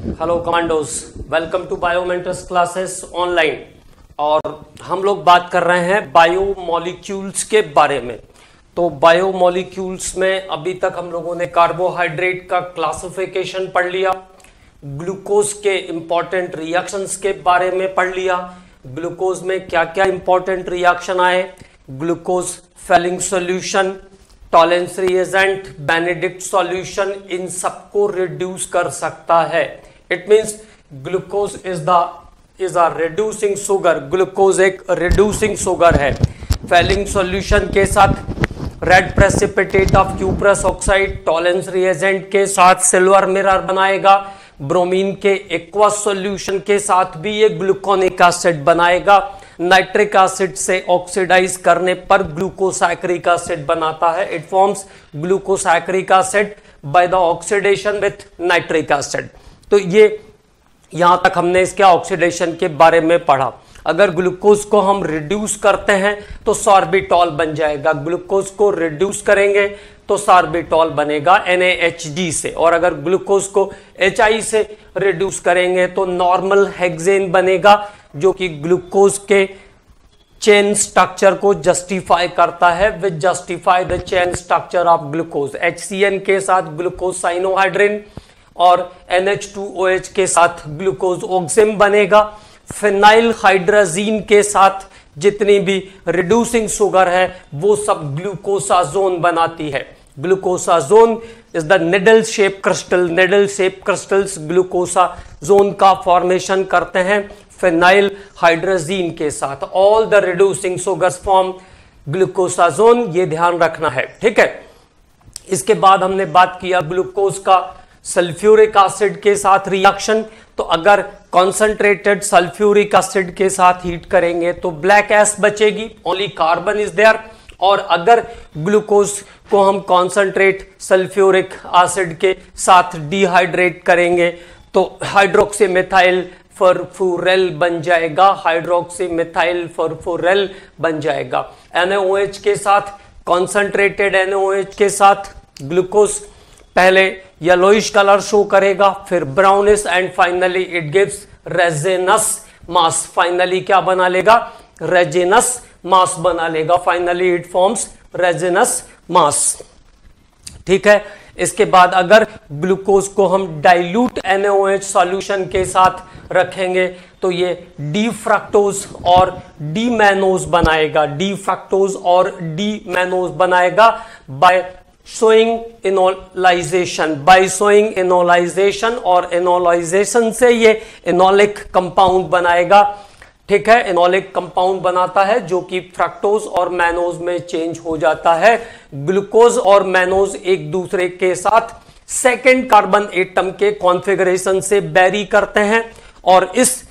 Hello commandos, welcome to Biomentors classes online. और हम लोग बात कर रहे हैं बायोमोलिक्यूल्स के बारे में। तो बायोमोलिक्यूल्स में अभी तक हम लोगों ने कार्बोहाइड्रेट का क्लासिफिकेशन पढ़ लिया, ग्लूकोज के इंपॉर्टेंट रिएक्शंस के बारे में पढ़ लिया, ग्लूकोज में क्या क्या इंपॉर्टेंट रिएक्शन आए, glucose Fehling solution, Tollens reagent, Benedict solution, इन सबको रिड्यूस कर सकता है। It means glucose is a reducing sugar. Glucose एक रिड्यूसिंग शुगर है। फेलिंग सॉल्यूशन के साथ red precipitate of cuprous oxide, Tollens reagent के साथ सिल्वर मिरर बनाएगा, ब्रोमीन के एक्वस सॉल्यूशन के साथ भी ये ग्लूकोनिक एसिड बनाएगा, नाइट्रिक एसिड से ऑक्सीडाइज करने पर ग्लूकोसैकरिक एसिड बनाता है। It forms glucosaccharic acid by the oxidation with nitric acid. तो ये यहां तक हमने इसके ऑक्सीडेशन के बारे में पढ़ा। अगर ग्लूकोज को हम रिड्यूस करते हैं तो सॉर्बिटॉल बन जाएगा। ग्लूकोज को रिड्यूस करेंगे तो सॉर्बिटॉल बनेगा NaHD से, और अगर ग्लूकोज को HI से रिड्यूस करेंगे तो नॉर्मल हेक्सेन बनेगा, जो कि ग्लूकोज के चेन स्ट्रक्चर को जस्टिफाई करता है। Which justify the chain structure of glucose. HCN के साथ ग्लूकोज साइनोहाइड्रिन और NH2OH के साथ ग्लूकोज ऑक्सिम बनेगा। फिनाइल हाइड्राजीन के साथ जितनी भी रिड्यूसिंग शुगर है वो सब ग्लूकोसाजोन बनाती है। Glucosazone is the needle shape crystal. Needle shape crystals glucosazone का फॉर्मेशन करते हैं फिनाइल हाइड्राजीन के साथ। All the reducing sugars form glucosazone, ये ध्यान रखना है, ठीक है। इसके बाद हमने बात किया ग्लूकोज का सल्फ्यूरिक एसिड के साथ रिएक्शन। तो अगर कॉन्सेंट्रेटेड सल्फ्यूरिक एसिड के साथ हीट करेंगे तो ब्लैक एश बचेगी, ओनली कार्बन इज देयर। और अगर ग्लूकोज को हम कॉन्सेंट्रेट सल्फ्यूरिक एसिड के साथ डिहाइड्रेट करेंगे तो हाइड्रोक्सी मिथाइल फरफुरेल बन जाएगा। हाइड्रोक्सी मिथाइल फरफुरेल बन जाएगा। NaOH के साथ, कॉन्सेंट्रेटेड NaOH के साथ ग्लूकोज पहले येलोइश कलर शो करेगा, फिर brownish, and finally it gives resinous mass. Finally क्या बना लेगा? रेजिनस मास बना लेगा। फाइनली इट फॉर्म्स रेजिनस मास, ठीक है। इसके बाद अगर ग्लूकोज को हम डाइल्यूट NaOH सॉल्यूशन के साथ रखेंगे तो ये डी फ्रक्टोज और डी मैनोज बनाएगा। डी फ्रक्टोज और डी मैनोज बनाएगा by showing enolisation. By showing enolisation, और इनोलाइजेशन से ये इनोलिक कंपाउंड बनाएगा, ठीक है। इनोलिक कंपाउंड बनाता है जो कि फ्रक्टोज और मैनोज में चेंज हो जाता है। ग्लूकोज और मैनोज एक दूसरे के साथ सेकेंड कार्बन एटम के कॉन्फ़िगरेशन से बैरी करते हैं, और इस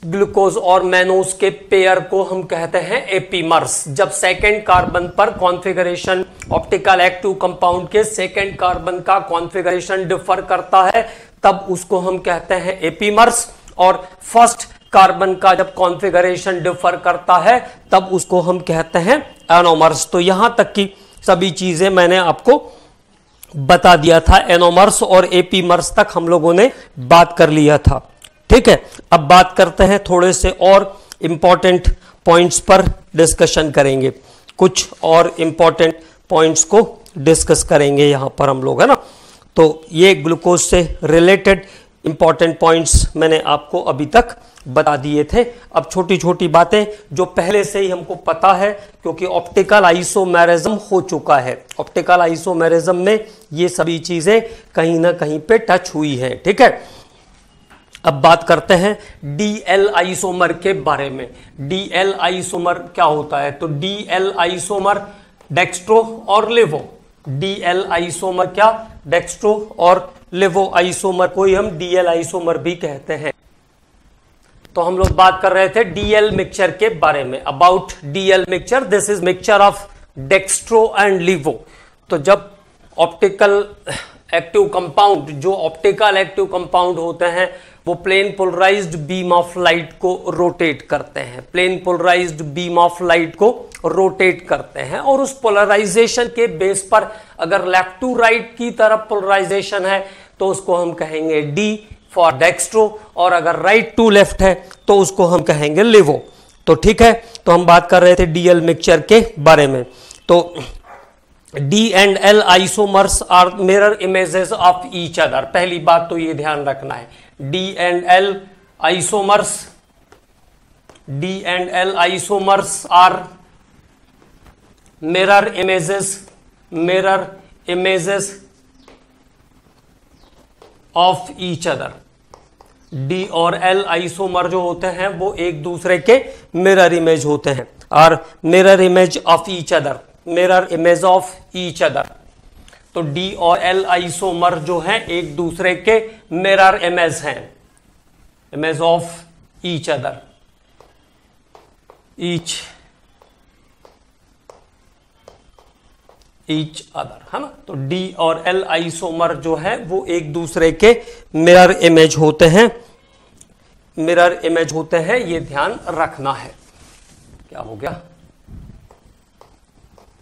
ग्लूकोज और मैनोज के पेयर को हम कहते हैं एपीमर्स। जब सेकेंड कार्बन पर कॉन्फ़िगरेशन ऑप्टिकल एक्टिव कंपाउंड के सेकेंड कार्बन का कॉन्फ़िगरेशन डिफर करता है तब उसको हम कहते हैं एपीमर्स, और फर्स्ट कार्बन का जब कॉन्फ़िगरेशन डिफर करता है तब उसको हम कहते हैं एनोमर्स। तो यहां तक की सभी चीजें मैंने आपको बता दिया था। एनोमर्स और एपीमर्स तक हम लोगों ने बात कर लिया था, ठीक है। अब बात करते हैं, थोड़े से और इंपॉर्टेंट पॉइंट्स पर डिस्कशन करेंगे। कुछ और इंपॉर्टेंट पॉइंट्स को डिस्कस करेंगे यहां पर हम लोग, है ना। तो ये ग्लूकोज से रिलेटेड इंपॉर्टेंट पॉइंट्स मैंने आपको अभी तक बता दिए थे। अब छोटी छोटी बातें जो पहले से ही हमको पता है, क्योंकि ऑप्टिकल आइसोमेरिज्म हो चुका है। ऑप्टिकल आइसोमेरिज्म में ये सभी चीजें कहीं ना कहीं पे टच हुई हैं, ठीक है। अब बात करते हैं DL आइसोमर के बारे में। DL आइसोमर क्या होता है? तो DL आइसोमर डेक्स्ट्रो और लिवो। DL आइसोमर क्या? डेक्स्ट्रो और लिवो आइसोमर को ही हम DL आइसोमर भी कहते हैं। तो हम लोग बात कर रहे थे DL मिक्सचर के बारे में। About DL mixture, this is mixture of dextro and levo. तो जब ऑप्टिकल एक्टिव कंपाउंड, जो ऑप्टिकल एक्टिव कंपाउंड होते हैं, वो plane polarised beam of light को रोटेट करते हैं। Plane polarised beam of light को रोटेट करते हैं, और उस पोलराइजेशन के बेस पर अगर लेफ्ट टू राइट की तरफ पोलराइजेशन है तो उसको हम कहेंगे डी फॉर डेक्स्ट्रो, और अगर राइट टू लेफ्ट है तो उसको हम कहेंगे लिवो। तो ठीक है, तो हम बात कर रहे थे डीएल मिक्सचर के बारे में। तो D and L isomers are mirror images of each other. पहली बात तो ये ध्यान रखना है, D and L isomers, D and L isomers are mirror images of each other. D और एल आइसोमर जो होते हैं वो एक दूसरे के मिरर इमेज होते हैं, और mirror image of each other, mirror image of each other. तो डी और एल आइसोमर जो हैं एक दूसरे के मिरर इमेज हैं, image of each other, each other, है ना। तो डी और एल आइसोमर जो है वो एक दूसरे के मिरर इमेज होते हैं, मिरर इमेज होते हैं, ये ध्यान रखना है। क्या हो गया,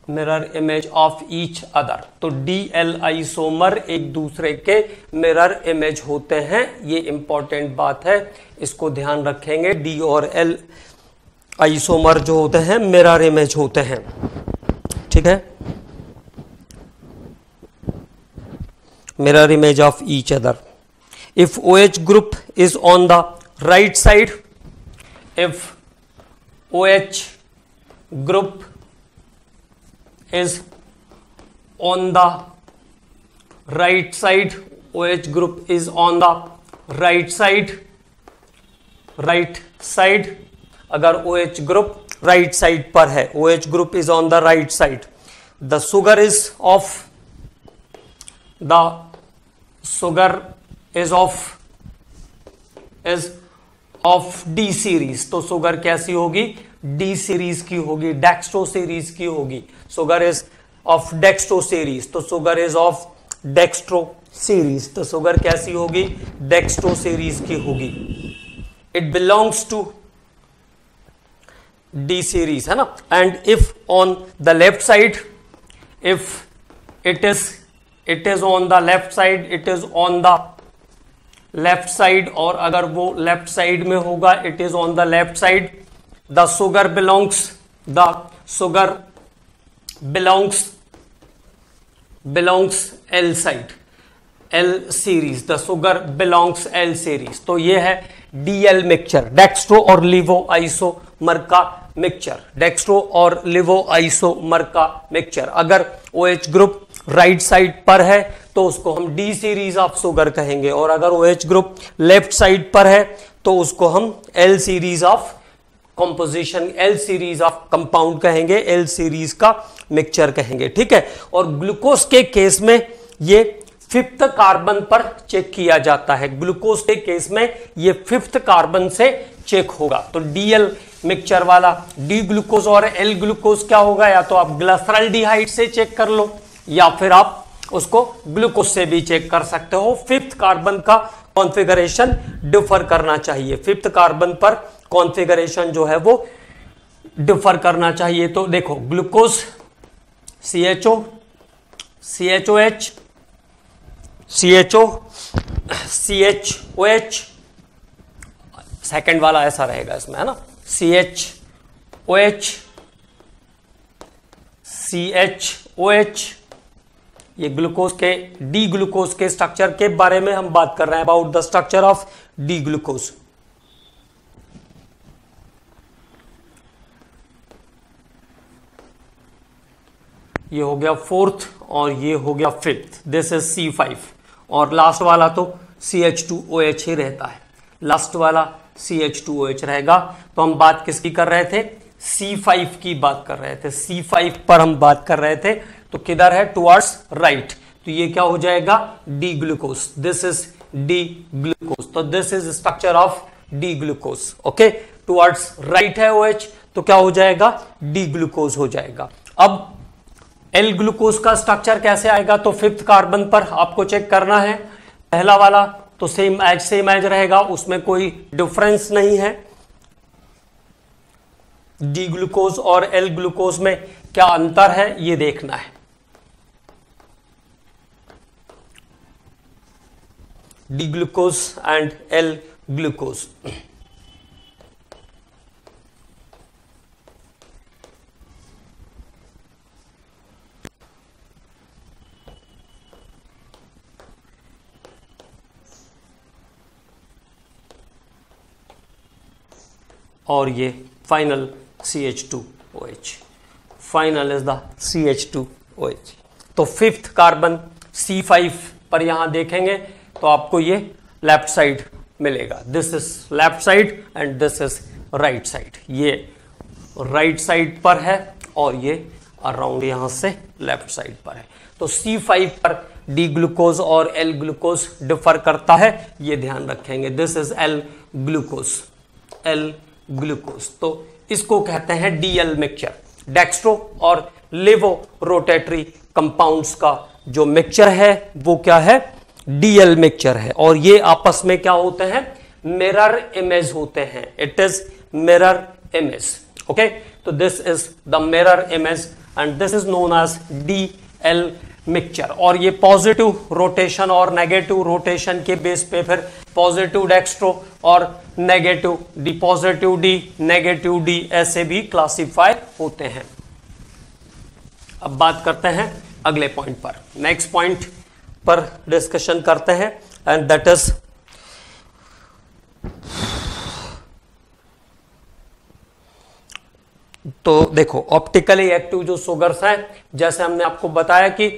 mirror image of each other. तो डी एल आइसोमर एक दूसरे के मिरर इमेज होते हैं, ये इंपॉर्टेंट बात है, इसको ध्यान रखेंगे। डी और एल आइसोमर जो होते हैं मिरर इमेज होते हैं, ठीक है, mirror image of each other. If OH group is on the right side, if OH group is on the right side, OH group is on the right side, अगर OH group right side पर है, OH group is on the right side, the sugar is of D series. तो sugar कैसी होगी, D series की होगी, dextro series की होगी। Sugar is of dextro series, तो sugar is of dextro series, तो शुगर कैसी होगी, डेक्स्ट्रो सीरीज की होगी। It belongs to D series, है ना। And if on the left side, if it is on the left side, it is on the left side, और अगर वो लेफ्ट साइड में होगा, it is on the left side, the sugar belongs L side, L series, the sugar belongs L series। तो ये है DL mixture, dextro और लिवो isomer का मिक्सचर, डेक्स्ट्रो और लिवो आइसोमर का मिक्सचर। अगर OH ग्रुप राइट साइड पर है तो उसको हम डी सीरीज ऑफ शुगर कहेंगे, और अगर OH ग्रुप लेफ्ट साइड पर है तो उसको हम L series of composition, L series of compound कहेंगे, L सीरीज का मिक्सचर कहेंगे, ठीक है। और ग्लूकोज के केस में ये 5th कार्बन पर चेक किया जाता है, ग्लूकोज के केस में ये 5th कार्बन से चेक होगा। तो DL मिक्सचर वाला डी ग्लूकोज और L ग्लूकोज क्या होगा, या तो आप ग्लिसरॉल्डिहाइड से चेक कर लो या फिर आप उसको ग्लूकोज से भी चेक कर सकते हो। 5th कार्बन का कॉन्फ़िगरेशन डिफर करना चाहिए, 5th कार्बन पर कॉन्फ़िगरेशन जो है वो डिफर करना चाहिए। तो देखो glucose CHO, CHOH, CHO, CHOH, second वाला ऐसा रहेगा इसमें, है ना, CHOH, CHOH। ये ग्लूकोज के, डी ग्लूकोज के स्ट्रक्चर के बारे में हम बात कर रहे हैं, about the structure of D glucose. ये हो गया 4th और ये हो गया 5th, दिस इज C5, और लास्ट वाला तो CH2OH ही रहता है, लास्ट वाला CH2OH रहेगा। तो हम बात किसकी कर रहे थे, C5 की बात कर रहे थे, C5 पर हम बात कर रहे थे। तो किधर है, टुवर्ड्स राइट, तो ये क्या हो जाएगा, D glucose, this is D glucose. तो this is structure of D glucose, okay. Towards right है OH, तो क्या हो जाएगा, डी ग्लूकोज हो जाएगा। अब एल ग्लूकोज का स्ट्रक्चर कैसे आएगा, तो 5th कार्बन पर आपको चेक करना है। पहला वाला तो सेम एज रहेगा, उसमें कोई डिफरेंस नहीं है। डी ग्लूकोज और एल ग्लूकोज में क्या अंतर है ये देखना है। D glucose and L glucose. और ये final CH2OH, final is the CH2OH। तो फिफ्थ कार्बन C5 पर यहां देखेंगे तो आपको ये लेफ्ट साइड मिलेगा। This is left side and this is right side. ये राइट साइड पर है और ये अराउंड यहां से लेफ्ट साइड पर है। तो C5 पर डी ग्लूकोज और एल ग्लूकोज डिफर करता है, ये ध्यान रखेंगे। This is L glucose, L glucose. तो इसको कहते हैं डीएल मिक्सचर। डेक्स्ट्रो और लेवो रोटेटरी कंपाउंड्स का जो मिक्सचर है वो क्या है, डीएल मिक्सचर है। और ये आपस में क्या होते हैं, मिरर इमेज होते हैं। It is mirror image. Okay, तो this is the mirror image and this is known as DL mixture. और ये पॉजिटिव रोटेशन और नेगेटिव रोटेशन के बेस पे फिर पॉजिटिव डेक्स्ट्रो और negative D, positive D, negative D, ऐसे भी क्लासिफाई होते हैं। अब बात करते हैं अगले पॉइंट पर, नेक्स्ट पॉइंट पर डिस्कशन करते हैं एंड दैट इज तो देखो ऑप्टिकली एक्टिव जो शुगर्स हैं, जैसे हमने आपको बताया कि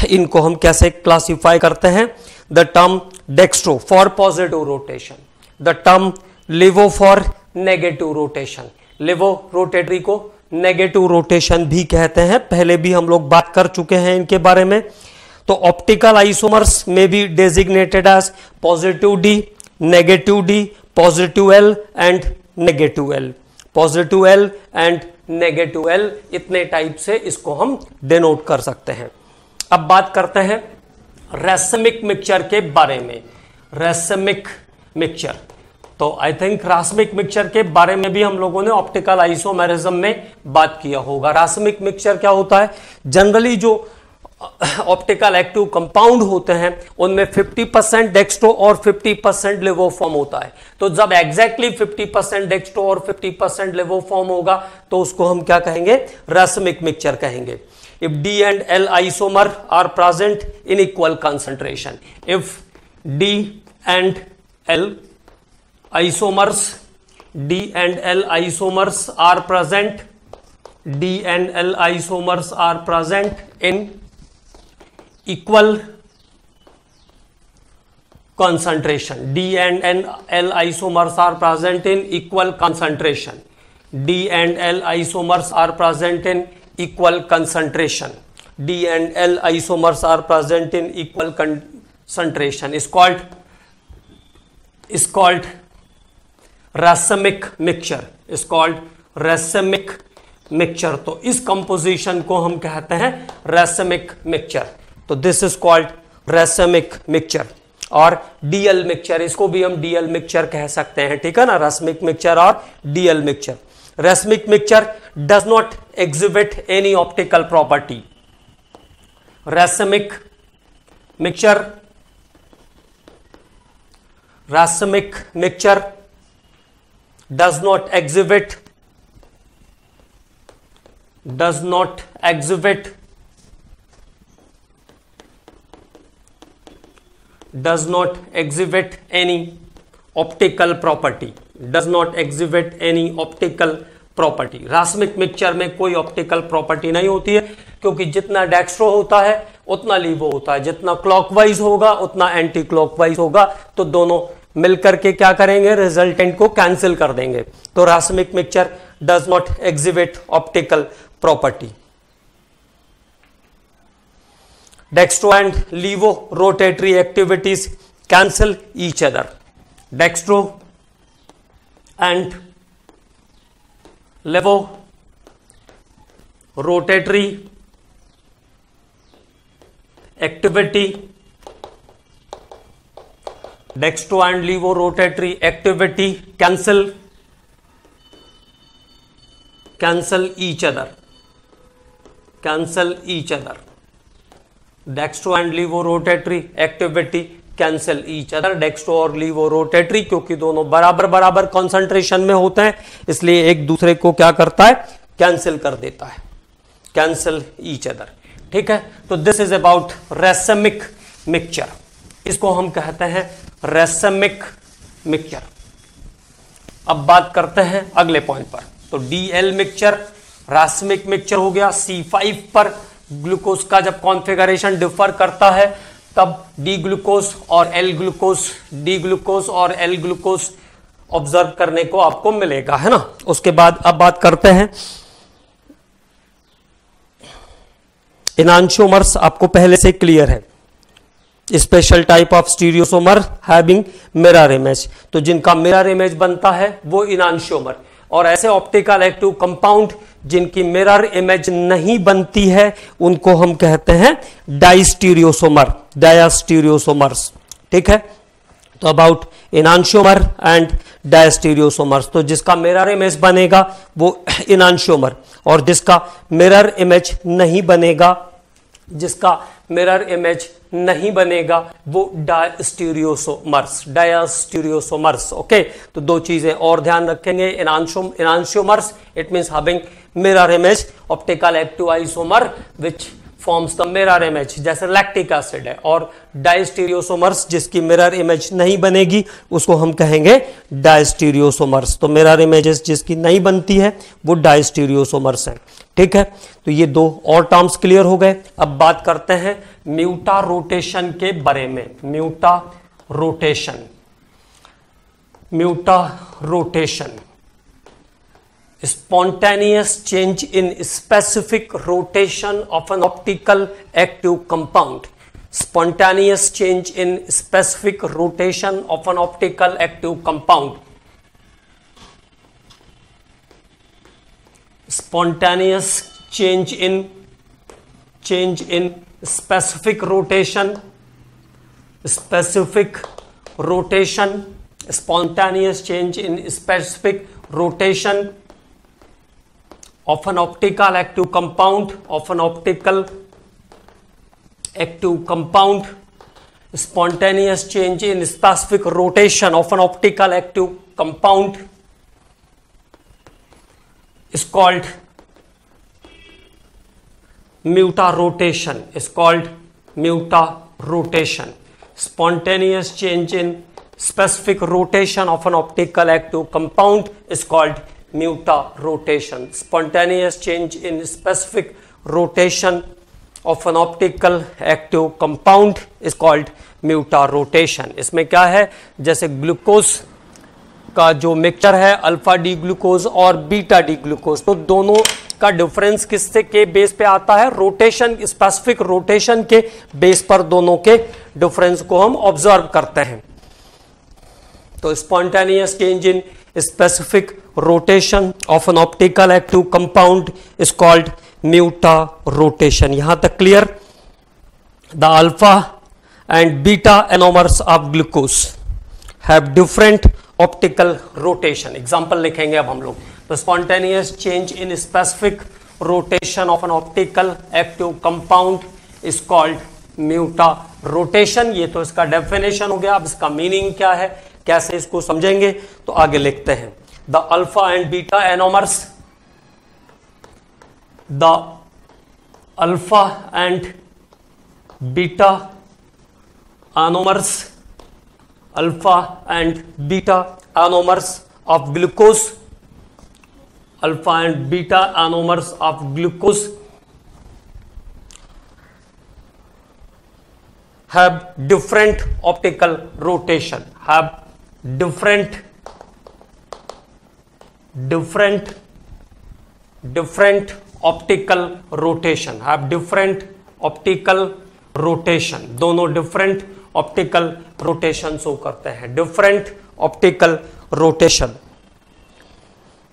इनको हम कैसे क्लासिफाई करते हैं। The term dextro for positive rotation, the term levo for negative rotation. Levo rotatory को नेगेटिव रोटेशन भी कहते हैं, पहले भी हम लोग बात कर चुके हैं इनके बारे में। तो ऑप्टिकल आइसोमर्स में भी designated as positive D, negative D, positive L and negative L, positive L and negative L, इतने टाइप से इसको हम डिनोट कर सकते हैं। अब बात करते हैं रेसमिक मिक्सचर के बारे में। रेसमिक मिक्सचर, तो आई थिंक रासमिक मिक्सचर के बारे में भी हम लोगों ने ऑप्टिकल आइसोमेरिज्म में बात किया होगा। रासमिक मिक्सचर क्या होता है, जनरली जो ऑप्टिकल एक्टिव कंपाउंड होते हैं उनमें 50% डेक्स्ट्रो और 50% लिवोफॉर्म होता है। तो जब एग्जैक्टली 50% डेक्स्ट्रो और 50% लिवोफॉर्म होगा तो उसको हम क्या कहेंगे, रेसमिक मिक्सचर कहेंगे। If D and L isomer are present in equal concentration, if D and L isomers, D and L isomers are present, D and L isomers are present in equal concentration, D and L isomers are present in equal concentration, D and L isomers are present in equal concentration, D and L isomers are present in equal concentration is called racemic mixture, is called racemic mixture। तो इस composition को हम कहते हैं racemic mixture। तो this is called racemic mixture। और DL mixture, इसको भी हम डीएल मिक्सचर कह सकते हैं, ठीक है ना, racemic mixture और DL mixture. Racemic mixture does not exhibit any optical property. Racemic mixture does not exhibit any optical property, does not exhibit any optical property. Racemic mixture में कोई ऑप्टिकल प्रॉपर्टी नहीं होती है, क्योंकि जितना डेक्स्ट्रो होता है उतना लीवो होता है, जितना क्लॉकवाइज होगा उतना एंटी क्लॉकवाइज होगा, तो दोनों मिलकर के क्या करेंगे, रिजल्टेंट को कैंसिल कर देंगे। तो racemic mixture does not exhibit optical property. Dextro and levo rotatory activities cancel each other. Dextro and levo rotatory activity, dextro and levo rotatory activity cancel each other, dextro and levo rotatory activity cancel each other, dextro और लीवो rotatory, क्योंकि दोनों बराबर बराबर concentration में होते हैं, इसलिए एक दूसरे को क्या करता है, कैंसिल कर देता है, कैंसिल ईच अदर। ठीक है, तो this is about racemic mixture, इसको हम कहते हैं रेसमिक मिक्सचर। अब बात करते हैं अगले पॉइंट पर। तो डीएल मिक्सचर रेसमिक मिक्सचर हो गया। C5 पर ग्लूकोज का जब कॉन्फ़िगरेशन डिफर करता है तब डी ग्लूकोज और एल ग्लूकोज ऑब्जर्व करने को आपको मिलेगा, है ना। उसके बाद अब बात करते हैं इनांशियोमर्स, आपको पहले से क्लियर है, special type of stereoisomer having mirror image. तो जिनका मिरर इमेज बनता है वो इनांशियोमर, और ऐसे ऑप्टिकल एक्टिव कंपाउंड जिनकी मिरर इमेज नहीं बनती है उनको हम कहते हैं डायस्टीरियोसोमर्स। ठीक है, तो अबाउट इनांशियोमर एंड डायस्टीरियोसोमर्स, तो जिसका मिरर इमेज बनेगा वो इनांशियोमर, और जिसका मिरर इमेज नहीं बनेगा, जिसका मिरर इमेज नहीं बनेगा वो डायस्टीरियोसोमर्स। ओके, तो दो चीजें और ध्यान रखेंगे। Enantiomers it means having mirror image, optical active isomer which forms the mirror image, जैसे लैक्टिक एसिड है, और डायस्टीरियोसोमर्स जिसकी मिरर इमेज नहीं बनेगी उसको हम कहेंगे डायस्टीरियोसोमर्स। तो मिरर इमेजेस जिसकी नहीं बनती है वो डायस्टीरियोसोमर्स हैं। ठीक है, तो ये दो और टर्म्स क्लियर हो गए। अब बात करते हैं म्यूटा रोटेशन के बारे में। म्यूटा rotation spontaneous change in specific rotation of an optical active compound. Spontaneous change in specific rotation of an optical active compound. Spontaneous change in specific rotation. Spontaneous change in specific rotation of an optical active compound, spontaneous change in specific rotation of an optical active compound is called mutarotation. Spontaneous change in specific rotation of an optical active compound is called mutarotation. Spontaneous change in specific rotation of an optical active compound is called mutarotation. इसमें क्या है, जैसे glucose का जो mixture है alpha D glucose और beta D glucose, तो दोनों का डिफरेंस किससे के बेस पे आता है, रोटेशन, स्पेसिफिक रोटेशन के बेस पर दोनों के डिफरेंस को हम ऑब्जर्व करते हैं। तो spontaneous change in specific rotation of an optical active compound is called mutarotation. यहां तक clear. The alpha and beta anomers of glucose have different optical rotation. Example लिखेंगे अब हम लोग। The spontaneous change in specific rotation of an optical active compound is called mutarotation. ये तो इसका definition हो गया। अब इसका मीनिंग क्या है, कैसे इसको समझेंगे, तो आगे लिखते हैं। The alpha and beta anomers, the alpha and beta anomers, alpha and beta anomers of glucose, alpha and beta anomers of glucose have different optical rotation, have different optical rotation, have different optical rotation, दोनों different optical rotation show करते हैं, different optical rotation.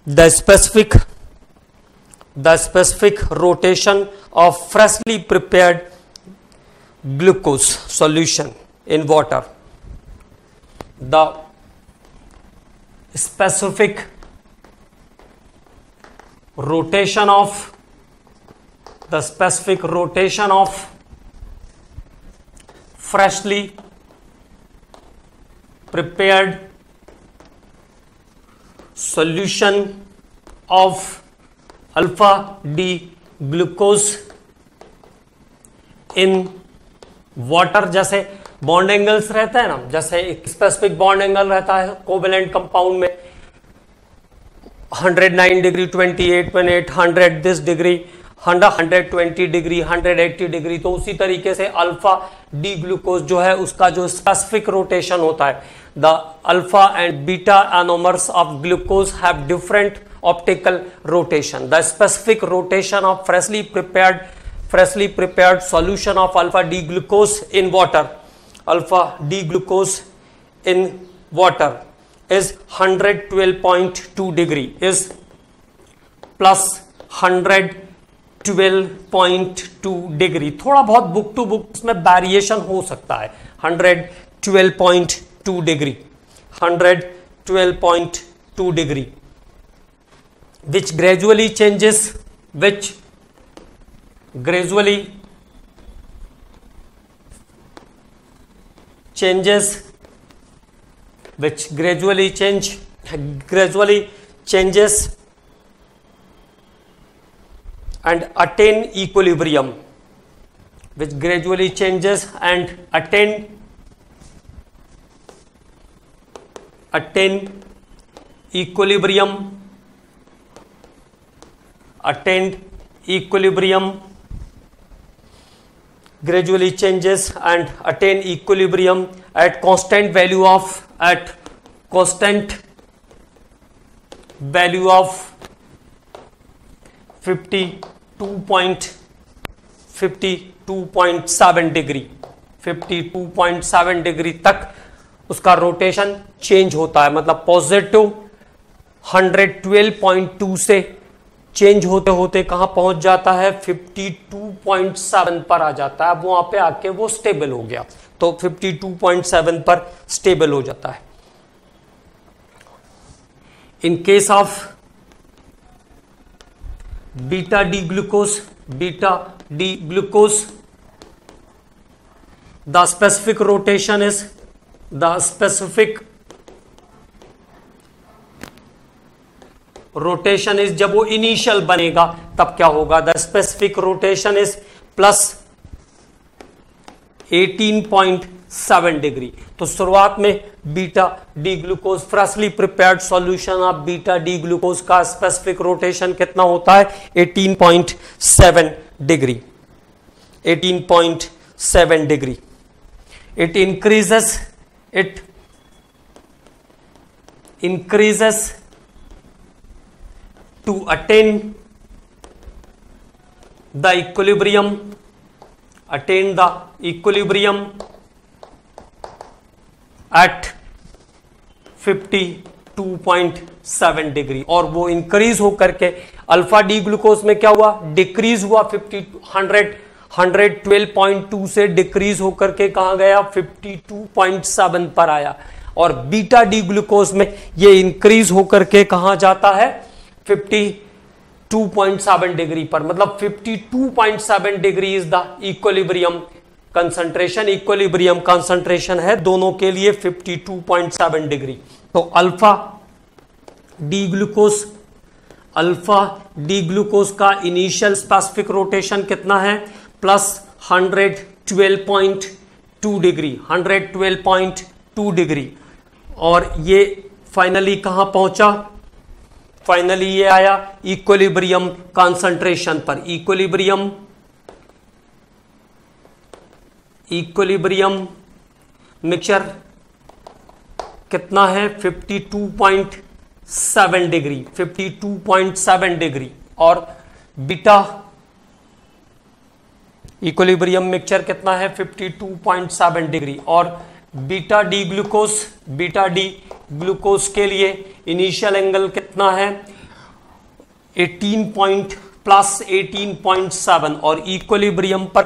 The specific rotation of freshly prepared glucose solution in water. The specific rotation of freshly prepared solution of alpha D glucose in water। जैसे bond angles रहता है ना, जैसे एक specific bond angle रहता है covalent compound में 109 degree, 28.8, 100 this degree, 120 degree, 180 degree. तो उसी तरीके से अल्फा डी ग्लूकोज जो है उसका जो स्पेसिफिक रोटेशन होता है, the alpha and beta anomers of glucose have different optical rotation. The specific rotation of freshly prepared solution of alpha D glucose in water, alpha D glucose in water is 112.2 degree, is plus 112.2 degree. थोड़ा बहुत book to book में variation हो सकता है। 112.2 degree, 112.2 degree, which gradually changes and attain equilibrium, which gradually changes and attain equilibrium, gradually changes and attain equilibrium at constant value of 52.7 degree, 52.7 degree तक उसका rotation change होता है। मतलब positive 112.2 से चेंज होते होते कहां पहुंच जाता है, 52.7 पर आ जाता है। अब वहां पे आके वो स्टेबल हो गया, तो 52.7 पर स्टेबल हो जाता है। In case of beta D glucose, the specific rotation is, rotation is, जब वो इनिशियल बनेगा तब क्या होगा, the specific rotation is plus 18.7 degree. तो शुरुआत में beta D glucose, freshly prepared solution of beta D glucose का स्पेसिफिक रोटेशन कितना होता है, 18.7 degree, 18.7 degree. It increases to attain the equilibrium at 52.7 degree. और वो इंक्रीज होकर के अल्फा डी ग्लूकोज में क्या हुआ, डिक्रीज हुआ, 112.2 से डिक्रीज होकर के कहां गया, 52.7 पर आया। और बीटा डी ग्लूकोज में ये इंक्रीज होकर के कहां जाता है, 52.7 डिग्री पर। मतलब 52.7 degree is the equilibrium concentration, equilibrium concentration है दोनों के लिए 52.7 डिग्री। तो अल्फा डी ग्लूकोज का इनिशियल स्पेसिफिक रोटेशन कितना है, प्लस 112.2 डिग्री, 112.2 डिग्री। और ये फाइनली कहां पहुंचा, फाइनली ये आया इक्विलिब्रियम कंसंट्रेशन पर। इक्विलिब्रियम मिक्सचर कितना है, 52.7 डिग्री, 52.7 डिग्री। और बीटा इक्विलिब्रियम मिक्सचर कितना है, 52.7 डिग्री। और बीटा डी ग्लूकोज के लिए इनिशियल एंगल कितना है, 18.7 और इक्विलिब्रियम पर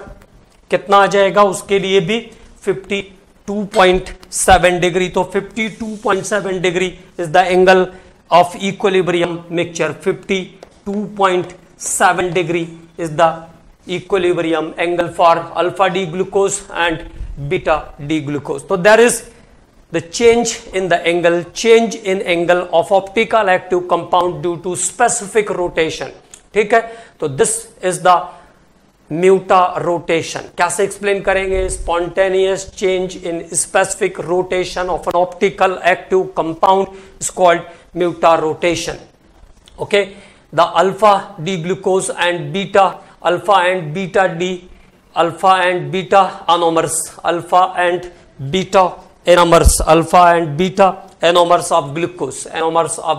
कितना आ जाएगा, उसके लिए भी 52.7 डिग्री। तो 52.7 degree is the angle of equilibrium mixture, 52.7 degree is the equilibrium angle for alpha D glucose and beta D glucose. So there is the change in angle of optical active compound due to specific rotation. ठीक है, तो this is the mutarotation. कैसे explain करेंगे? Spontaneous change in specific rotation of an optical active compound is called mutarotation. Okay, the alpha D glucose and beta, alpha and beta D, alpha and beta anomers, alpha and beta enamers, alpha and beta anomers of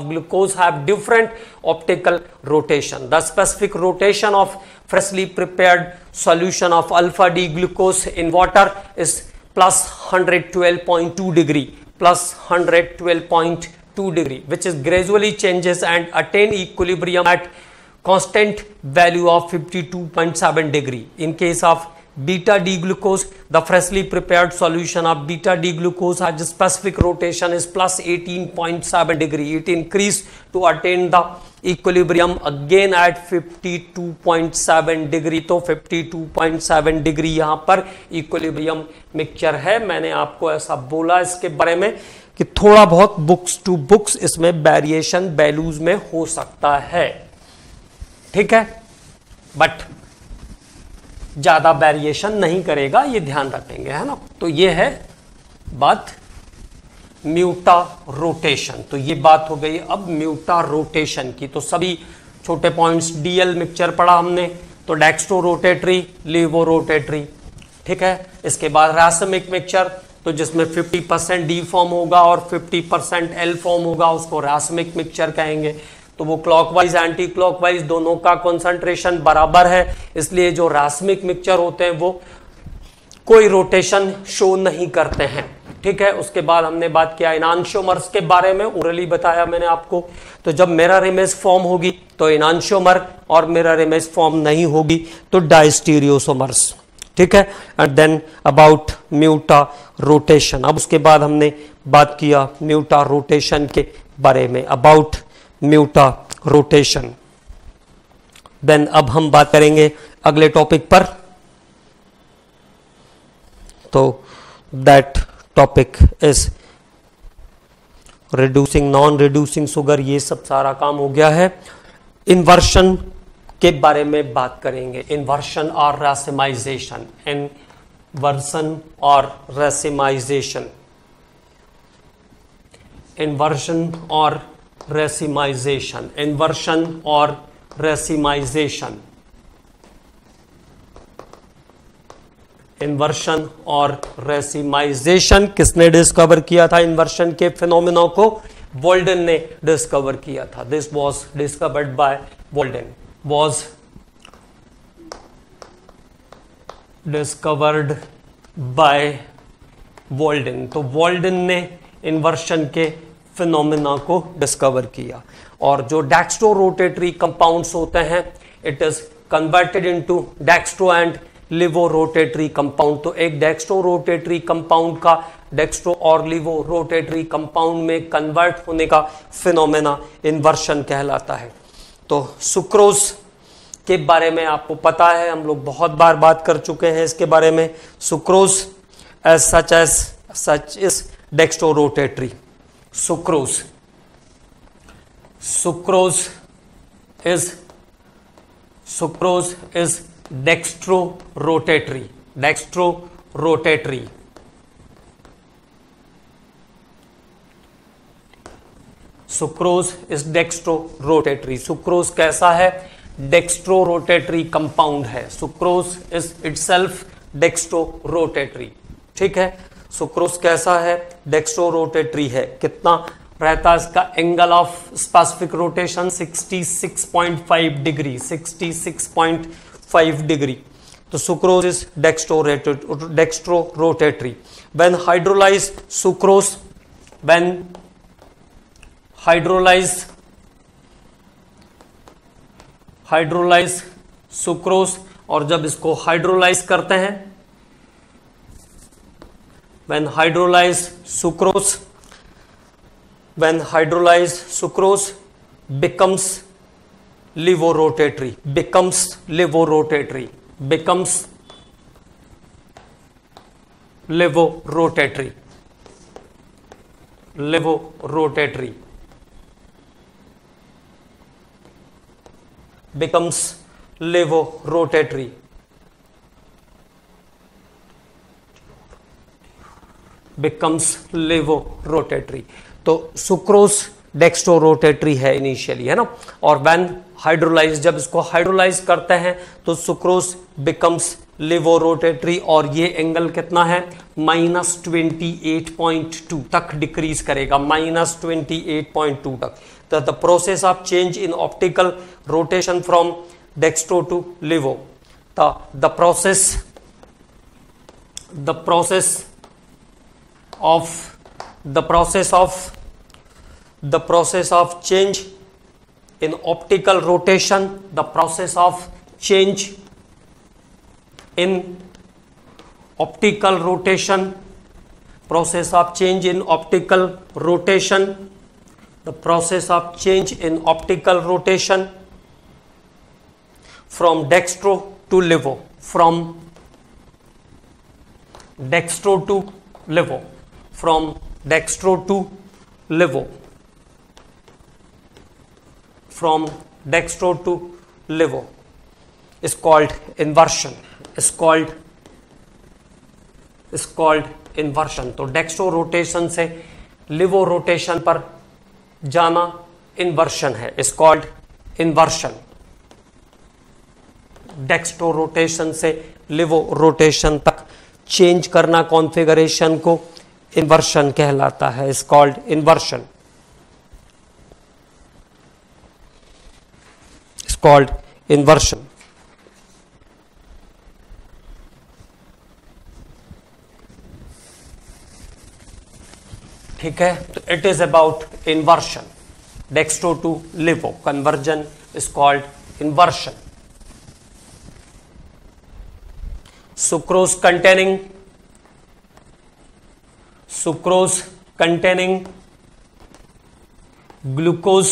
glucose have different optical rotation. The specific rotation of freshly prepared solution of alpha D glucose in water is plus 112.2 degree, plus 112.2 degree, which is gradually changes and attain equilibrium at constant value of 52.7 degree. In case of beta D glucose, the freshly prepared solution of beta D glucose has a specific rotation is plus 18.7 degree. It increased to attain the equilibrium again at 52.7 degree. तो 52.7 degree यहाँ पर equilibrium mixture है. मैंने आपको ऐसा बोला इसके बारे में कि थोड़ा बहुत बुक्स टू बुक्स इसमें वेरिएशन वैल्यूज में हो सकता है. ठीक है, बट ज्यादा वेरिएशन नहीं करेगा, ये ध्यान रखेंगे, है ना. तो ये है बात म्यूटा रोटेशन. तो ये बात हो गई अब म्यूटा रोटेशन की. तो सभी छोटे पॉइंट्स, डीएल मिक्सचर पढ़ा हमने, तो डेक्स्ट्रो रोटेटरी, लीवो रोटेटरी. ठीक है, इसके बाद रैसमिक मिक्सचर, तो जिसमें 50% डी फॉर्म होगा और 50% एल फॉर्म होगा, उसको रैसमिक मिक्सचर कहेंगे. तो वो क्लॉकवाइज एंटी क्लॉकवाइज दोनों का कंसंट्रेशन बराबर है, इसलिए जो रैसमिक मिक्सचर होते हैं वो कोई रोटेशन शो नहीं करते हैं. ठीक है, उसके बाद हमने बात किया एनांशियोमर्स के बारे में, ओरली बताया मैंने आपको. तो जब मिरर इमेज फॉर्म होगी तो एनांशियोमर, और मिरर इमेज फॉर्म नहीं होगी तो डायस्टीरियोसोमर्स. ठीक है, एंड देन अबाउट म्यूटा रोटेशन. अब उसके बाद हमने बात किया म्यूटा रोटेशन के बारे में, अबाउट म्यूटा रोटेशन. देन अब हम बात करेंगे अगले टॉपिक पर. तो that topic is reducing, non reducing sugar. ये सब सारा काम हो गया है. इन्वर्शन के बारे में बात करेंगे. इन्वर्शन और रैसिमाइजेशन, इन्वर्सन और रैसिमाइजेशन, इन्वर्शन और रेसिमाइजेशन, इन्वर्शन और रेसिमाइजेशन, इन्वर्शन और रेसिमाइजेशन किसने डिस्कवर किया था? इन्वर्शन के फिनोमेना को वोल्डन ने डिस्कवर किया था. This was discovered by Walden, was discovered by Walden. तो वोल्डन ने इन्वर्शन के फिनोमेना को डिस्कवर किया. और जो डेक्स्ट्रो रोटेटरी कंपाउंड्स होते हैं, it is converted into dextro and levo rotatory compound. तो एक डेक्स्ट्रो रोटेटरी कंपाउंड का डेक्स्ट्रो और लिवो रोटेटरी कंपाउंड में कन्वर्ट होने का फिनोमेना इन्वर्शन कहलाता है. तो सुक्रोज के बारे में आपको पता है, हम लोग बहुत बार बात कर चुके हैं इसके बारे में. Sucrose as such is dextrorotatory. Sucrose is dextrorotatory. Sucrose is dextrorotatory. Sucrose कैसा है? डेक्स्ट्रोरोटेटरी कंपाउंड है. Sucrose is itself dextrorotatory. ठीक है, सुक्रोज कैसा है? डेक्स्ट्रोरोटेटरी है. कितना रहता है इसका angle of specific rotation? 66.5 degree, 66.5 degree. तो sucrose is dextrorotatory. When hydrolyse sucrose, when hydrolyse sucrose, और जब इसको हाइड्रोलाइज करते हैं, when hydrolyzed sucrose becomes levorotatory, levorotatory, becomes levorotatory. Becomes levorotatory. तो सुक्रोज डेक्स्ट्रोरोटेटरी है इनिशियली, है ना, और व्हेन हाइड्रोलाइज, जब इसको हाइड्रोलाइज करते हैं तो सुक्रोज बिकम्स लेवोरोटेटरी, और ये एंगल कितना है -28.2 तक डिक्रीज करेगा, -28.2 तक. तो the process of change in optical rotation from dextro to levo, the process of change in optical rotation, the process of change in optical rotation, process of change in optical rotation, the process of change in optical rotation from dextro to levo, from dextro to levo, from dextro to levo, from dextro to levo is called inversion, is called inversion. तो dextro rotation से लिवो rotation पर जाना inversion है, is called inversion. Dextro rotation से लिवो rotation तक change करना configuration को inversion कहलाता है, is called inversion, is called inversion. ठीक है, तो it is about inversion, dextro to levo conversion is called inversion. Sucrose containing glucose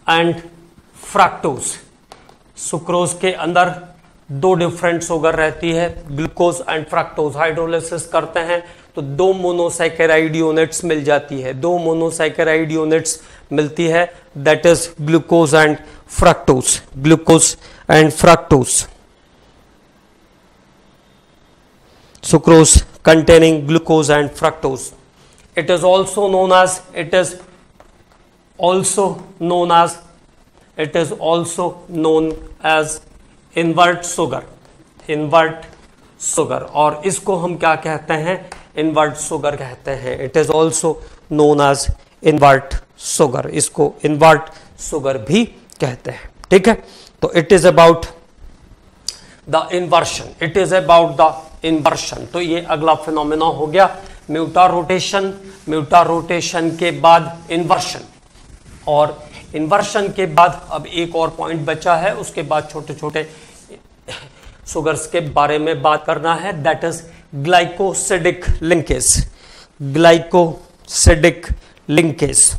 and fructose. Sucrose के अंदर दो डिफरेंट शुगर रहती है, ग्लूकोज एंड फ्रक्टोज. हाइड्रोलिसिस करते हैं तो दो मोनोसैकेराइड यूनिट्स मिल जाती है, दो मोनोसैकेराइड यूनिट्स मिलती है, that is glucose and fructose, glucose and fructose. Sucrose containing glucose and fructose. It is also known as invert sugar, और इसको हम क्या कहते हैं, invert sugar कहते हैं. It is also known as invert sugar, इसको invert sugar भी कहते हैं. ठीक है, तो it is about the inversion, it is about the inversion. तो ये अगला फिनोमेना हो गया म्यूटा रोटेशन के बाद इन्वर्शन, और इन्वर्शन के बाद अब एक और पॉइंट बचा है, उसके बाद छोटे छोटे शुगर्स के बारे में बात करना है, दैट इज ग्लाइकोसिडिक लिंकेज.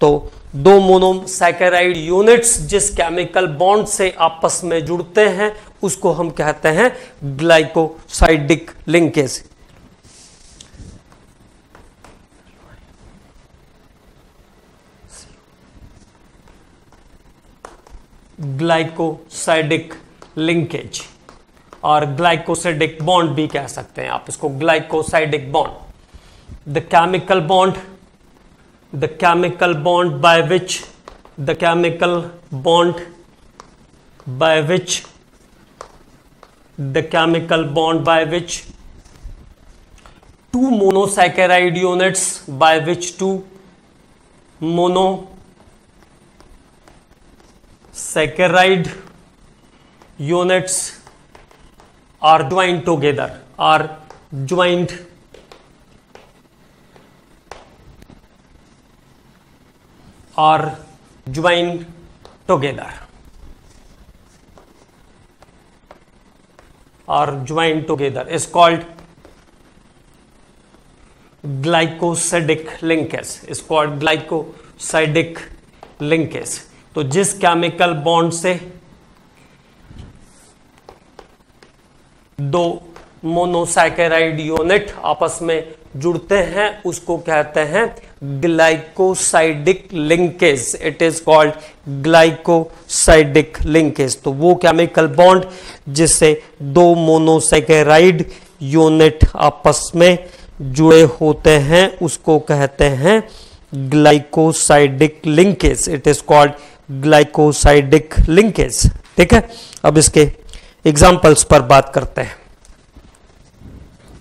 तो दो मोनोसैकेराइड यूनिट्स जिस केमिकल बॉन्ड से आपस में जुड़ते हैं उसको हम कहते हैं ग्लाइकोसाइडिक लिंकेज. ग्लाइकोसाइडिक लिंकेज और ग्लाइकोसिडिक बॉन्ड भी कह सकते हैं आप इसको, glycosidic bond. The chemical bond by which two monosaccharide units are joined together, is called glycosidic linkage. तो जिस केमिकल बॉन्ड से दो मोनोसैकेराइड यूनिट आपस में जुड़ते हैं उसको कहते हैं glycosidic linkage. It is called glycosidic linkage. तो वो केमिकल बॉन्ड जिससे दो मोनोसैकेराइड यूनिट आपस में जुड़े होते हैं उसको कहते हैं glycosidic linkage. It is called glycosidic linkage. ठीक है, अब इसके एग्जाम्पल्स पर बात करते हैं।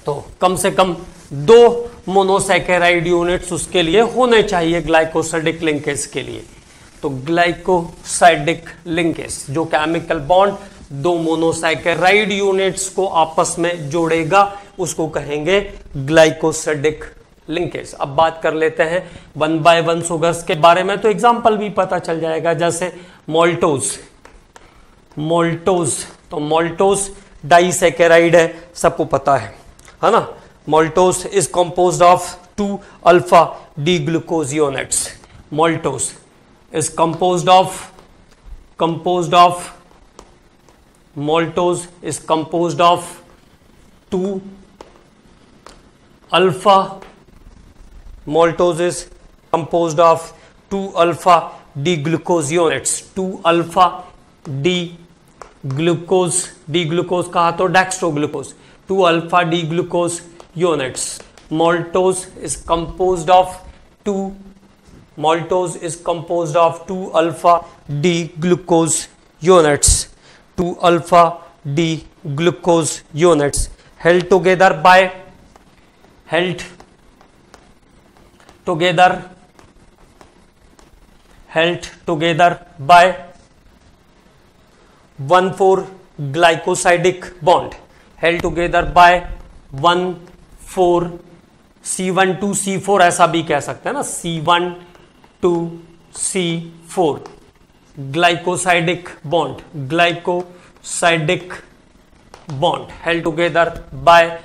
तो कम से कम दो मोनोसैकेराइड यूनिट्स उसके लिए होने चाहिए ग्लाइकोसाइडिक लिंकेज के लिए। तो ग्लाइकोसाइडिक लिंकेज जो केमिकल बॉन्ड दो मोनोसैकेराइड यूनिट्स को आपस में जोड़ेगा उसको कहेंगे ग्लाइकोसाइडिक लिंकेज। अब बात कर लेते हैं 1 by 1 शुगर्स के बारे में, तो एग्जांपल भी पता चल जाएगा, जैसे मोल्टोज। तो मोल्टोज डाइसैकेराइड है, सबको पता है ना। Maltose is composed of 2 alpha D glucose units. Maltose is composed of 2 alpha. Maltose is composed of 2 alpha D glucose units। 2 alpha D glucose कहा तो dextroglucose। 2 alpha D glucose units। Maltose is composed of 2 alpha D glucose units। 2 alpha D glucose units held together by 1,4 glycosidic bond। held together by 1,4 C12C4 ऐसा भी कह सकते हैं ना, C12C4 glycosidic bond held together by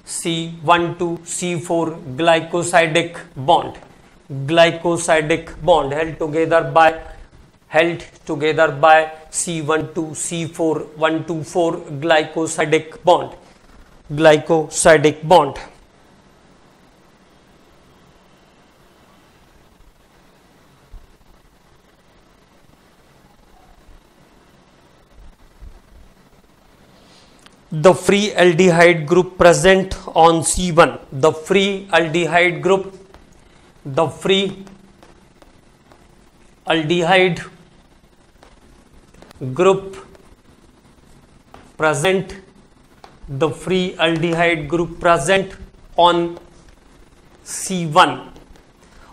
C12C4 glycosidic bond held together by C12C4 124 glycosidic bond। The free aldehyde group present on C1, the free aldehyde group present on C1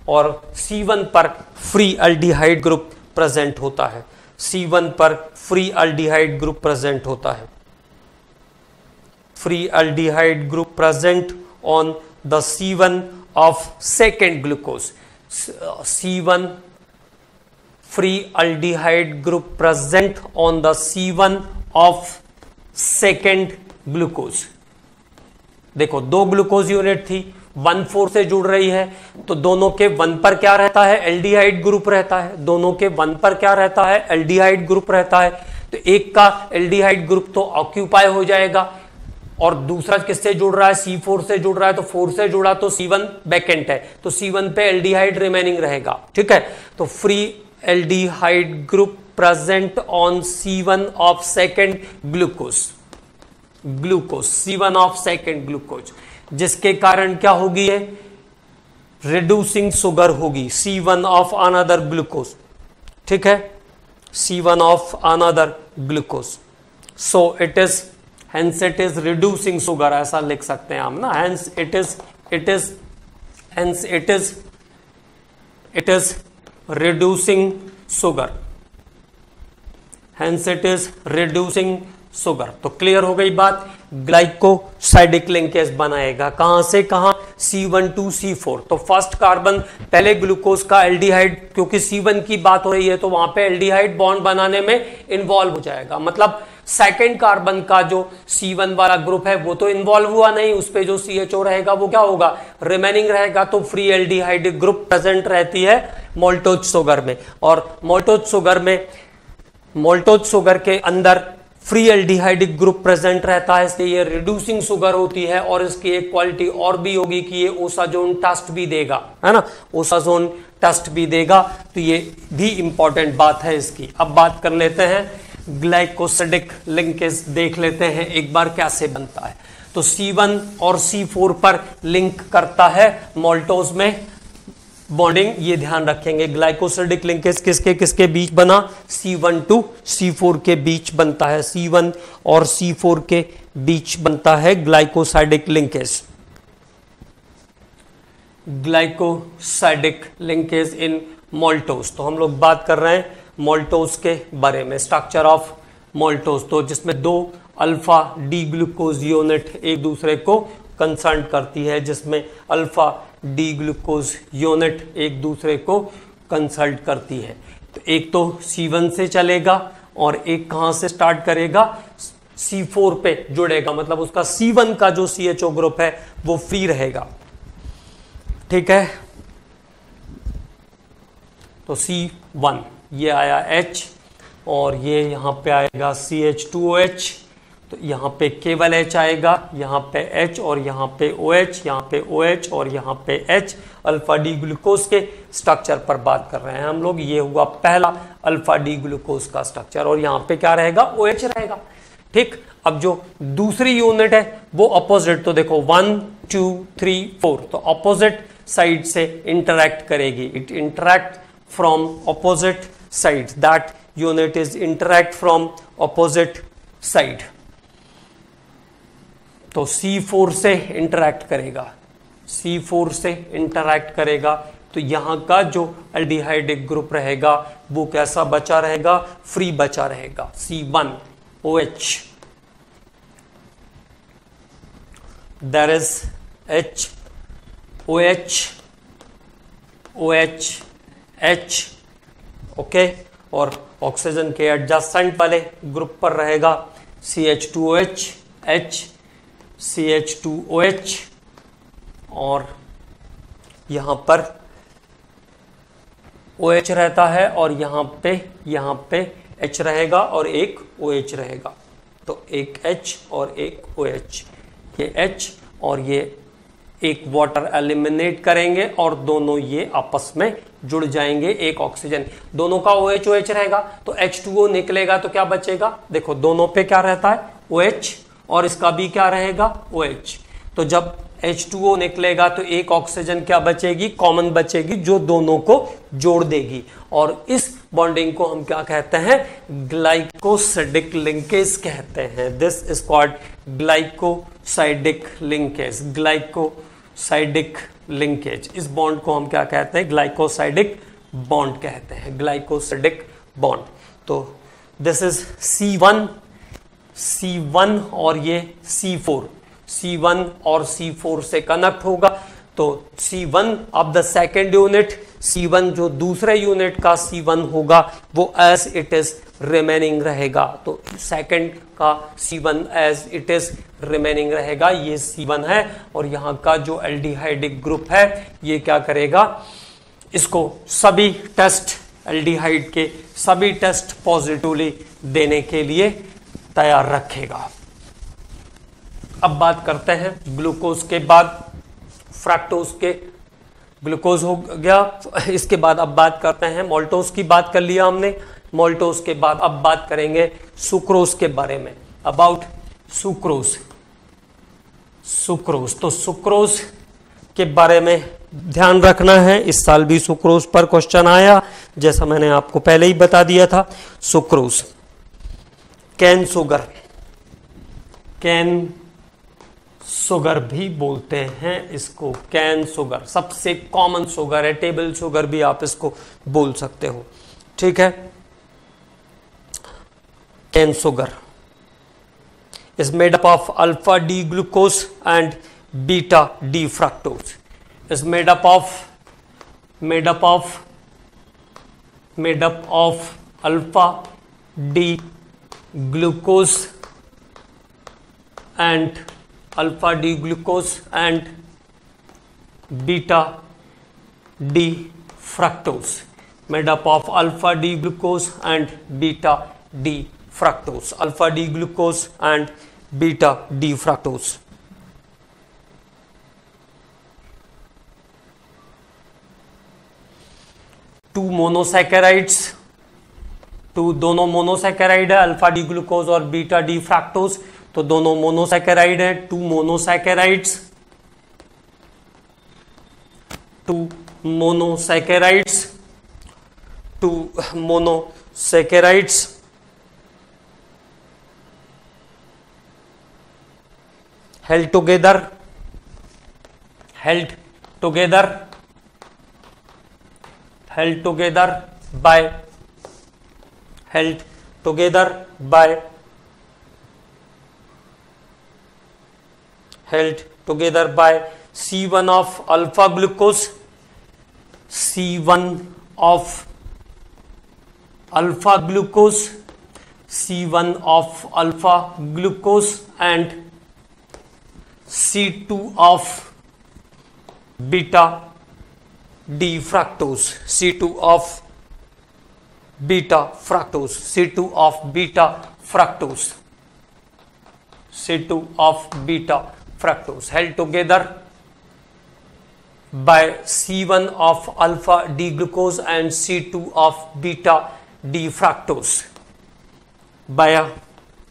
और C1 पर free aldehyde group present होता है। C1 पर free aldehyde group present होता है। free aldehyde group present on the C1 of second glucose। C1 free aldehyde group present on the C1 of second glucose। देखो दो glucose unit थी, 1,4 से जुड़ रही है तो दोनों के 1 पर क्या रहता है, एल्डिहाइड ग्रुप रहता है। दोनों के 1 पर क्या रहता है, एल्डिहाइड ग्रुप रहता है। तो एक का एल्डिहाइड ग्रुप तो ऑक्यूपाई हो जाएगा और दूसरा किससे जुड़ रहा है, C4 से जुड़ रहा है, तो 4 से जुड़ा तो C1 वैकेंट है, तो C1 पे एल्डिहाइड रिमेनिंग रहेगा। ठीक है, तो free aldehyde group present on C1 of second glucose C1 of second glucose, जिसके कारण क्या होगी, है रिड्यूसिंग शुगर होगी C1 ऑफ अनदर ग्लूकोज। ठीक है, C1 of another glucose, so it is hence it is reducing sugar, ऐसा लिख सकते हैं हम ना। hence it is reducing sugar, hence it is reducing sugar। तो क्लियर हो गई बात। ग्लाइकोसाइडिक लिंकेज बनाएगा कहां से कहां, C1 to C4। तो फर्स्ट कार्बन पहले ग्लूकोज का एल्डिहाइड, क्योंकि C1 की बात हो रही है तो वहां पे एल्डिहाइड बॉन्ड बनाने में इन्वॉल्व हो जाएगा। मतलब सेकेंड कार्बन का जो C1 वाला ग्रुप है वो तो इन्वॉल्व हुआ नहीं, उस पे जो CHO रहेगा वो क्या होगा, रिमेनिंग रहेगा। तो फ्री एल्डिहाइड ग्रुप प्रेजेंट रहती है मोल्टोज शुगर में, और मोल्टोज शुगर के अंदर फ्री एल्डिहाइडिक ग्रुप प्रेजेंट रहता है, इसलिए ये रिड्यूसिंग शुगर होती है और इसकी एक क्वालिटी और भी होगी कि ये ओसाजोन टेस्ट भी देगा, है ना, ओसाजोन टेस्ट भी देगा, तो ये भी इंपॉर्टेंट बात है इसकी। अब बात कर लेते हैं ग्लाइकोसिडिक लिंकेज, देख लेते हैं एक बार कैसे बनता है। तो C1 और C4 पर लिंक करता है मोल्टोज में बॉन्डिंग, ये ध्यान रखेंगे। ग्लाइकोसिडिक लिंकेज किसके किसके बीच बना, C1 टू C4 के बीच बनता है, C1 और C4 के बीच बनता है glycosidic linkage, glycosidic linkage in maltose. तो हम लोग बात कर रहे हैं मोल्टोज के बारे में, स्ट्रक्चर ऑफ मोल्टोज, तो जिसमें दो अल्फा डी ग्लूकोज यूनिट एक दूसरे को कंसर्न करती है, जिसमें अल्फा डी ग्लूकोज यूनिट एक दूसरे को कंसल्ट करती है। तो एक तो C1 से चलेगा और एक कहां से स्टार्ट करेगा, C4 पे जुड़ेगा, मतलब उसका C1 का जो CHO ग्रुप है वो फ्री रहेगा, ठीक है। तो C1 ये आया H और ये यहां पे आएगा CH2OH, तो यहाँ पे केवल H आएगा, यहाँ पे H और यहाँ पे OH, यहाँ पे OH और यहाँ पे H। अल्फा डी ग्लूकोज के स्ट्रक्चर पर बात कर रहे हैं हम लोग, ये हुआ पहला अल्फा डी ग्लूकोज का स्ट्रक्चर और यहाँ पे क्या रहेगा, OH रहेगा, ठीक। अब जो दूसरी यूनिट है वो अपोजिट, तो देखो 1 2 3 4, तो अपोजिट साइड से इंटरैक्ट करेगी, it interact from opposite side, that unit is interact from opposite side. तो C4 से इंटरैक्ट करेगा, C4 से इंटरैक्ट करेगा, तो यहां का जो एल्डिहाइडिक ग्रुप रहेगा वो कैसा बचा रहेगा, फ्री बचा रहेगा, C1OH, there is HOH OH H, okay, और ऑक्सीजन के एडजेसेंट वाले ग्रुप पर रहेगा CH2OH H, CH2OH, और यहां पर OH रहता है और यहां पे H रहेगा और एक OH रहेगा, तो एक H और एक OH, ये H और ये एक वाटर एलिमिनेट करेंगे और दोनों ये आपस में जुड़ जाएंगे, एक ऑक्सीजन, दोनों का OH OH रहेगा, तो H2O निकलेगा, तो क्या बचेगा, देखो दोनों पे क्या रहता है OH और इसका भी क्या रहेगा OH, तो जब H2O निकलेगा तो एक ऑक्सीजन क्या बचेगी, कॉमन बचेगी, जो दोनों को जोड़ देगी, और इस बॉन्डिंग को हम क्या कहते हैं, ग्लाइकोसिडिक लिंकेज कहते हैं। This is called glycosidic linkage, glycosidic linkage, इस बॉन्ड को हम क्या कहते हैं, ग्लाइकोसाइडिक बॉन्ड कहते हैं, ग्लाइकोसिडिक बॉन्ड। तो दिस इज C1 और ये C4, C1 और C4 से कनेक्ट होगा, तो C1 of the second unit, C1 जो दूसरे यूनिट का C1 होगा वो एज इट इज रिमेनिंग रहेगा, तो सेकेंड का C1 as it is remaining रहेगा, ये C1 है, और यहाँ का जो एल्डिहाइडिक ग्रुप है ये क्या करेगा, इसको सभी टेस्ट, एल्डिहाइड के सभी टेस्ट पॉजिटिवली देने के लिए तैयार रखेगा। अब बात करते हैं ग्लूकोज के बाद फ्रक्टोज के, ग्लूकोज हो गया, इसके बाद अब बात करते हैं मोल्टोज की, बात कर लिया हमने मोल्टोज के बाद, अब बात करेंगे सुक्रोज के बारे में, अबाउट सुक्रोज। तो सुक्रोज के बारे में ध्यान रखना है, इस साल भी सुक्रोज पर क्वेश्चन आया, जैसा मैंने आपको पहले ही बता दिया था। सुक्रोज, कैन शुगर भी बोलते हैं इसको, कैन शुगर सबसे कॉमन शुगर है, टेबल शुगर भी आप इसको बोल सकते हो, ठीक है। Cane sugar is made up of alpha D glucose and beta D fructose, is made up of alpha D glucose and beta D fructose, made up of alpha D glucose and beta D fructose, alpha D glucose and beta D fructose. Two monosaccharides, two दोनों monosaccharide है, alpha D glucose और beta D fructose, तो दोनों monosaccharide है। Two monosaccharides, two monosaccharides, two monosaccharides held together by C1 of alpha glucose, C1 of alpha glucose, C1 of alpha glucose and C2 of beta D fructose, C2 of beta fructose, C2 of beta fructose, C2 of beta fructose held together by C1 of alpha D glucose and C2 of beta D fructose by a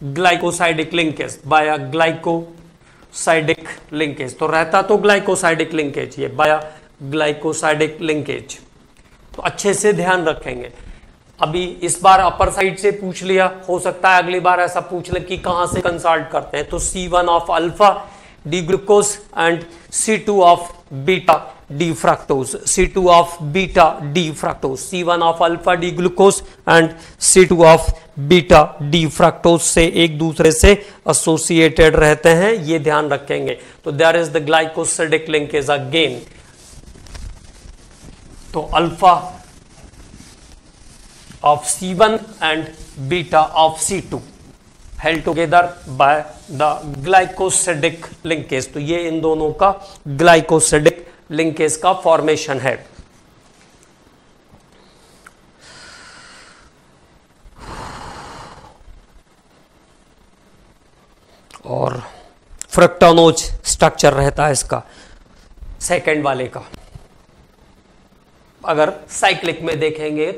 glycosidic linkage, by a glycosidic linkage। तो रहता तो glycosidic linkage, ये बाया glycosidic linkage, तो अच्छे से ध्यान रखेंगे। अभी इस बार अपर साइड से पूछ लिया, हो सकता है अगली बार ऐसा पूछ ले कि कहां से कंसल्ट करते हैं, तो C1 of alpha D glucose and C2 of beta D fructose, C2 of beta D fructose, C1 of alpha D glucose and C2 of beta D fructose से एक दूसरे से एसोसिएटेड रहते हैं, ये ध्यान रखेंगे। तो there is the glycosidic linkage again, तो alpha of C1 and beta of C2 held together by the glycosidic linkage, तो ये इन दोनों का ग्लाइकोसिडिक लिंकेज का फॉर्मेशन है। और फ्रक्टानोज स्ट्रक्चर रहता है इसका सेकेंड वाले का, अगर साइक्लिक में देखेंगे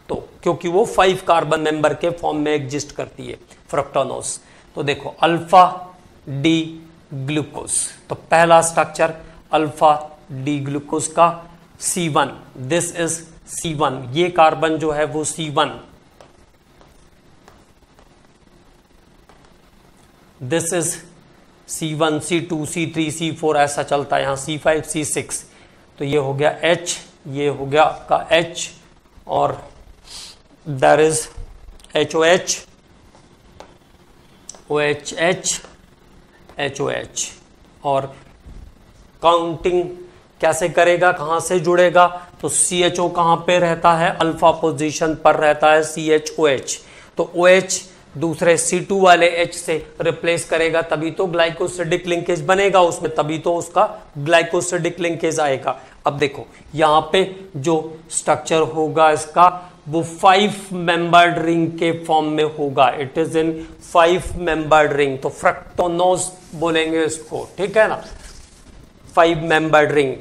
तो, क्योंकि वो 5 कार्बन मेंबर के फॉर्म में एग्जिस्ट करती है फ्रक्टानोज। तो देखो अल्फा डी ग्लूकोज, तो पहला स्ट्रक्चर अल्फा डी ग्लूकोज का C1, दिस इज C1, ये कार्बन जो है वो C1, this is C1, C2, C3, C4 ऐसा चलता है, यहां C5, C6, तो ये हो गया H, ये हो गया आपका H, और there is HOH, OHH, HOH, और काउंटिंग कैसे करेगा, कहां से जुड़ेगा, तो CHO कहां पे रहता है, अल्फा पोजीशन पर रहता है CHOH, तो OH दूसरे C2 वाले H से रिप्लेस करेगा, तभी तो ग्लाइकोसिडिक लिंकेज बनेगा उसमें, तभी तो उसका ग्लाइकोसिडिक लिंकेज आएगा। अब देखो यहां पे जो स्ट्रक्चर होगा इसका वो 5 मेंबर्ड रिंग के फॉर्म में होगा, it is in 5 membered ring, तो फ्रक्टोनोज बोलेंगे इसको, ठीक है ना, 5 मेंबर्ड रिंग।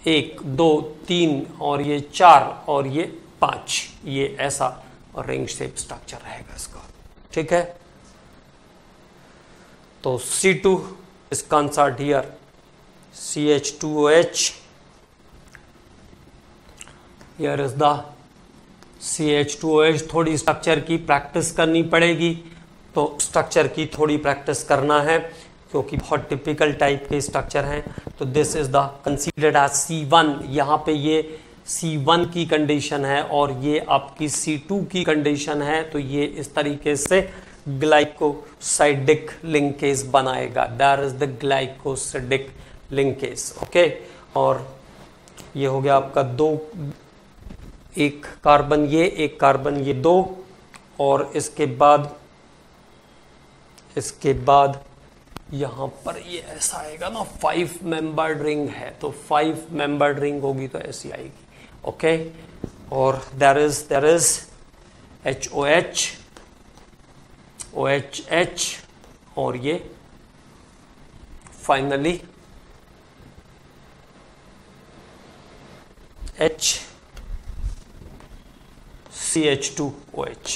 एक, दो, तीन और ये 4 और ये 5, ये ऐसा रिंग शेप स्ट्रक्चर रहेगा इसका, ठीक है। तो C2 is consort here, CH2OH, here is the CH2OH। थोड़ी स्ट्रक्चर की प्रैक्टिस करनी पड़ेगी, तो स्ट्रक्चर की थोड़ी प्रैक्टिस करना है क्योंकि बहुत टिपिकल टाइप के स्ट्रक्चर हैं। तो this is the considered as C1, यहाँ पे ये C1 की कंडीशन है और ये आपकी C2 की कंडीशन है, तो ये इस तरीके से ग्लाइकोसाइडिक लिंकेज बनाएगा, that is the glycosidic linkage, okay. और ये हो गया आपका 2, एक कार्बन ये, एक कार्बन ये, 2, और इसके बाद यहां पर ये ऐसा आएगा ना, 5 मेंबर्ड रिंग है, तो 5 मेंबर्ड रिंग होगी तो ऐसी आएगी, ओके। और there is HOH, OHH, और ये फाइनली HCH2OH,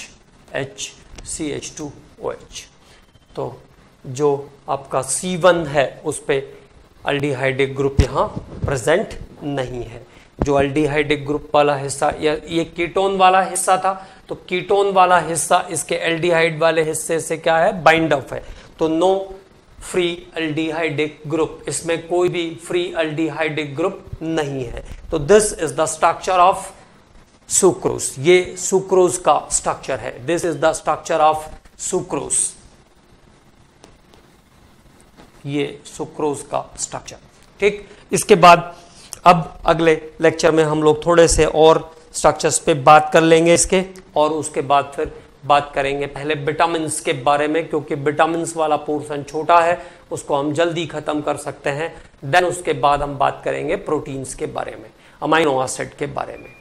HCH2OH। तो जो आपका C1 है उस पे अल्डिहाइडिक ग्रुप यहाँ प्रेजेंट नहीं है। जो अल्डिहाइडिक ग्रुप वाला हिस्सा, ये कीटोन वाला हिस्सा था, तो कीटोन वाला हिस्सा इसके एल्डिहाइड वाले हिस्से से क्या है, बाइंड अप है। तो नो फ्री अल्डिहाइडिक ग्रुप, इसमें कोई भी फ्री अल्डिहाइडिक ग्रुप नहीं है। तो this is the structure of sucrose, ये सुक्रोज का स्ट्रक्चर है। This is the structure of sucrose, ये सुक्रोज का स्ट्रक्चर। ठीक, इसके बाद अब अगले लेक्चर में हम लोग थोड़े से और स्ट्रक्चर्स पे बात कर लेंगे इसके, और उसके बाद फिर बात करेंगे पहले विटामिन्स के बारे में, क्योंकि विटामिन्स वाला पोर्शन छोटा है, उसको हम जल्दी खत्म कर सकते हैं। देन उसके बाद हम बात करेंगे प्रोटीन्स के बारे में, अमाइनो एसिड के बारे में।